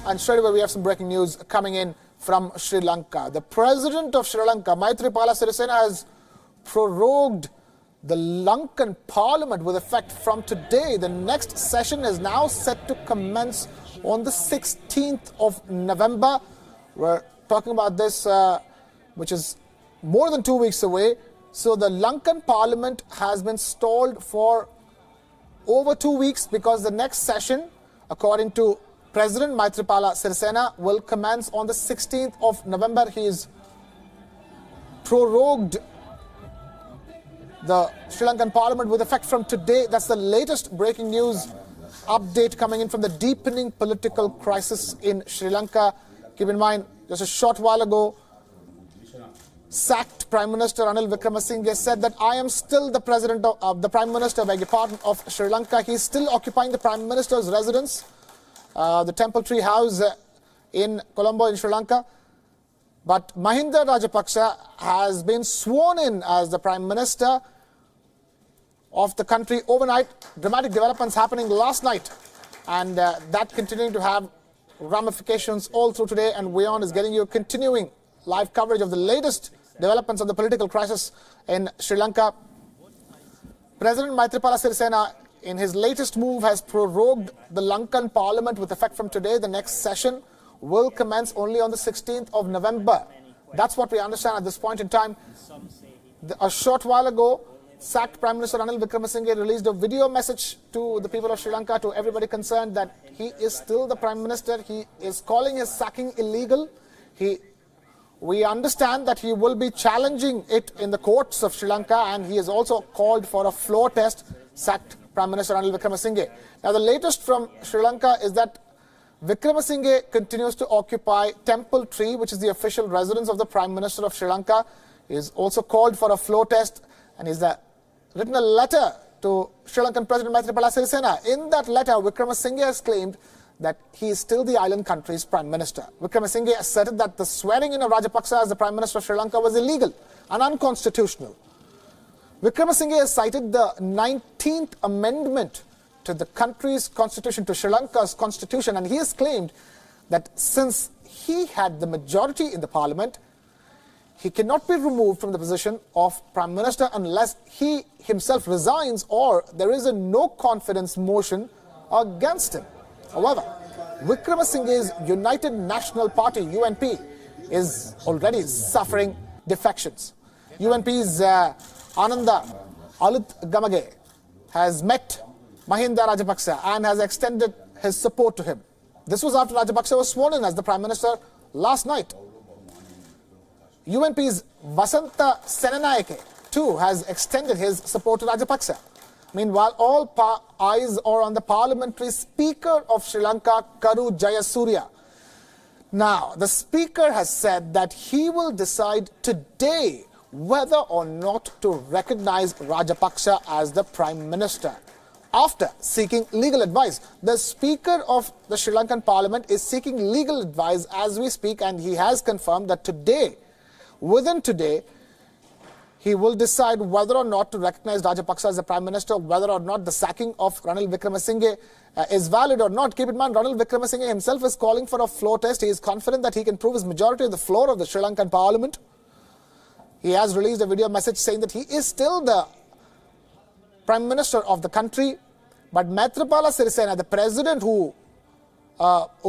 And straight away we have some breaking news coming in from Sri Lanka. The president of Sri Lanka, Maithripala Sirisena, has prorogued the Lankan parliament with effect from today. The next session is now set to commence on the 16th of November. We're talking about this, which is more than 2 weeks away. So the Lankan parliament has been stalled for over 2 weeks because the next session, according to President Maithripala Sirisena, will commence on the 16th of November. He is prorogued the Sri Lankan parliament with effect from today. That's the latest breaking news update coming in from the deepening political crisis in Sri Lanka. Keep in mind, just a short while ago, sacked Prime Minister Ranil Wickremesinghe said that I am still the president of the Prime Minister, beg your pardon, of Sri Lanka. He is still occupying the Prime Minister's residence, the Temple Tree House in Colombo in Sri Lanka. But Mahinda Rajapaksa has been sworn in as the Prime Minister of the country overnight. Dramatic developments happening last night, and that continuing to have ramifications all through today. And Wion is getting you continuing live coverage of the latest developments on the political crisis in Sri Lanka. President Maithripala Sirisena, in his latest move, has prorogued the Lankan parliament with effect from today. The next session will commence only on the 16th of November. That's what we understand at this point in time. A short while ago, sacked Prime Minister Ranil Wickremesinghe released a video message to the people of Sri Lanka, to everybody concerned, that he is still the Prime Minister. He is calling his sacking illegal. We understand that he will be challenging it in the courts of Sri Lanka, and he has also called for a floor test, sacked Prime Minister Ranil Wickremesinghe. Now, the latest from Sri Lanka is that Wickremesinghe continues to occupy Temple Tree, which is the official residence of the Prime Minister of Sri Lanka. He has also called for a floor test, and he's written a letter to Sri Lankan President Maithripala Sirisena. In that letter, Wickremesinghe has claimed that he is still the island country's Prime Minister. Wickremesinghe asserted that the swearing in of Rajapaksa as the Prime Minister of Sri Lanka was illegal and unconstitutional. Wickremesinghe has cited the 19th Amendment to the country's constitution, to Sri Lanka's constitution, and he has claimed that since he had the majority in the parliament, he cannot be removed from the position of Prime Minister unless he himself resigns or there is a no confidence motion against him. However, Wickremesinghe's United National Party, UNP, is already suffering defections. UNP's Ananda Gamage has met Mahinda Rajapaksa and has extended his support to him. This was after Rajapaksa was sworn in as the Prime Minister last night. UNP's Vasanta Senanayake too has extended his support to Rajapaksa. Meanwhile, all eyes are on the parliamentary Speaker of Sri Lanka, Karu Jayasuriya. Now, the Speaker has said that he will decide today whether or not to recognize Rajapaksa as the Prime Minister, after seeking legal advice. The Speaker of the Sri Lankan Parliament is seeking legal advice as we speak, and he has confirmed that today, within today, he will decide whether or not to recognize Rajapaksa as the Prime Minister, whether or not the sacking of Ranil Wickremesinghe is valid or not. Keep in mind, Ranil Wickremesinghe himself is calling for a floor test. He is confident that he can prove his majority on the floor of the Sri Lankan Parliament. He has released a video message saying that he is still the Prime Minister of the country. But Maithripala Sirisena, the president who,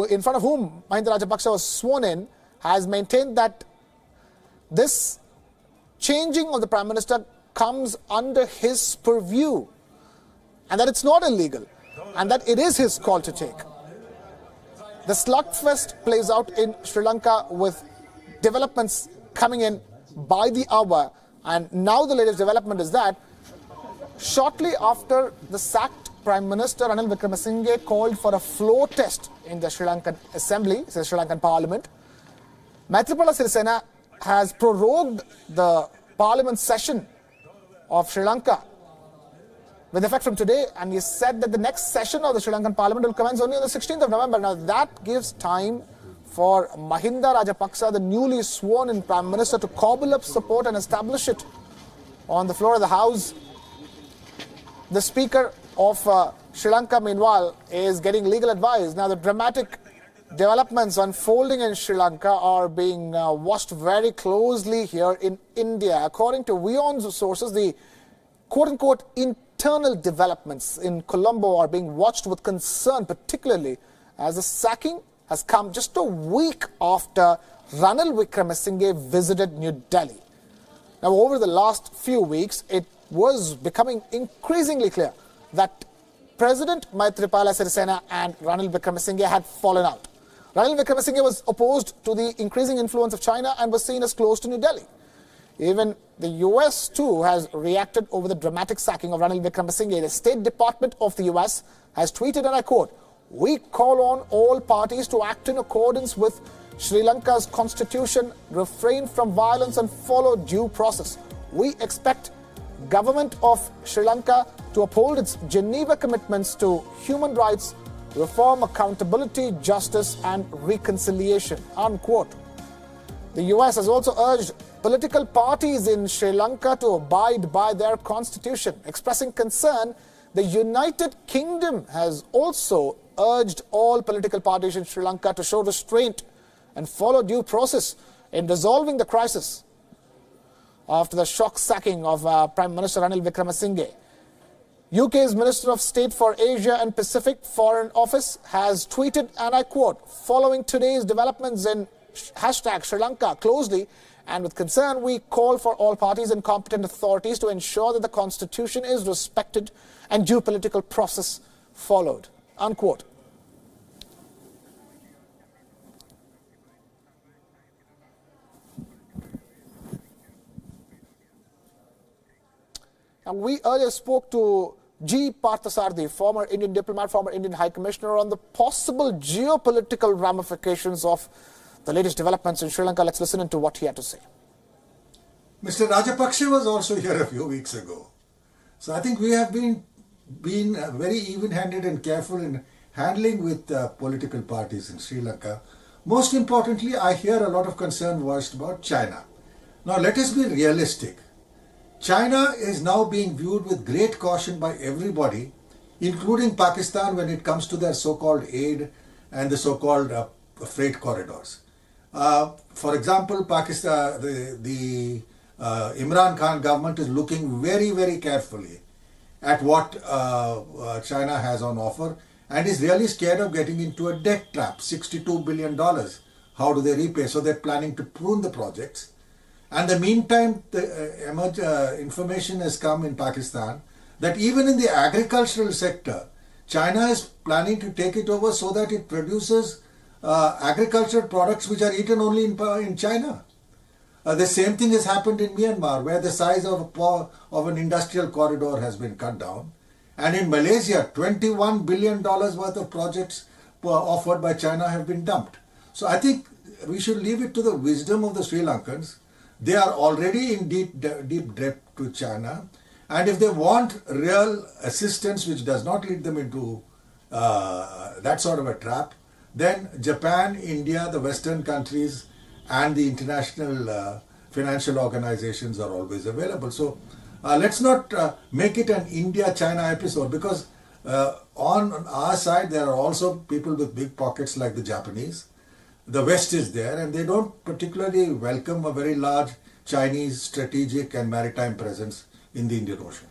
in front of whom Mahinda Rajapaksa was sworn in, has maintained that this changing of the Prime Minister comes under his purview and that it's not illegal and that it is his call to take. The slugfest plays out in Sri Lanka with developments coming in by the hour, and now the latest development is that shortly after the sacked Prime Minister Ranil Wickremesinghe called for a floor test in the Sri Lankan Assembly, the Sri Lankan Parliament, Maithripala Sirisena has prorogued the Parliament session of Sri Lanka with effect from today, and he said that the next session of the Sri Lankan Parliament will commence only on the 16th of November. Now, that gives time for Mahinda Rajapaksa, the newly sworn-in Prime Minister, to cobble up support and establish it on the floor of the House. The Speaker of Sri Lanka, meanwhile, is getting legal advice. Now, the dramatic Developments unfolding in Sri Lanka are being watched very closely here in India. According to Wion's sources, the quote-unquote internal developments in Colombo are being watched with concern, particularly as the sacking has come just a week after Ranil Wickremesinghe visited New Delhi. Now, over the last few weeks, it was becoming increasingly clear that President Maithripala Sirisena and Ranil Wickremesinghe had fallen out. Ranil Wickremesinghe was opposed to the increasing influence of China and was seen as close to New Delhi. Even the US too has reacted over the dramatic sacking of Ranil Wickremesinghe. The State Department of the US has tweeted, and I quote, "We call on all parties to act in accordance with Sri Lanka's constitution, refrain from violence and follow due process. We expect government of Sri Lanka to uphold its Geneva commitments to human rights, reform, accountability, justice and reconciliation," unquote. The US has also urged political parties in Sri Lanka to abide by their constitution. Expressing concern, the United Kingdom has also urged all political parties in Sri Lanka to show restraint and follow due process in resolving the crisis after the shock sacking of Prime Minister Ranil Wickremesinghe. UK's Minister of State for Asia and Pacific Foreign Office has tweeted, and I quote, "Following today's developments in hashtag Sri Lanka closely and with concern, we call for all parties and competent authorities to ensure that the constitution is respected and due political process followed," unquote. And we earlier spoke to G. Parthasarthi, former Indian diplomat, former Indian High Commissioner, on the possible geopolitical ramifications of the latest developments in Sri Lanka. Let's listen into what he had to say. Mr. Rajapaksa was also here a few weeks ago. So I think we have been very even-handed and careful in handling with political parties in Sri Lanka. Most importantly, I hear a lot of concern voiced about China. Now let us be realistic. China is now being viewed with great caution by everybody, including Pakistan, when it comes to their so-called aid and the so-called freight corridors. For example, Pakistan, the Imran Khan government is looking very, very carefully at what China has on offer and is really scared of getting into a debt trap. $62 billion. How do they repay? So they're planning to prune the projects. And in the meantime, the information has come in Pakistan that even in the agricultural sector, China is planning to take it over so that it produces agricultural products which are eaten only in China. The same thing has happened in Myanmar, where the size of an industrial corridor has been cut down. And in Malaysia, $21 billion worth of projects offered by China have been dumped. So I think we should leave it to the wisdom of the Sri Lankans. They are already in deep debt to China. And if they want real assistance which does not lead them into that sort of a trap, then Japan, India, the Western countries and the international financial organizations are always available. So let's not make it an India-China episode, because on our side there are also people with big pockets like the Japanese. The West is there and they don't particularly welcome a very large Chinese strategic and maritime presence in the Indian Ocean.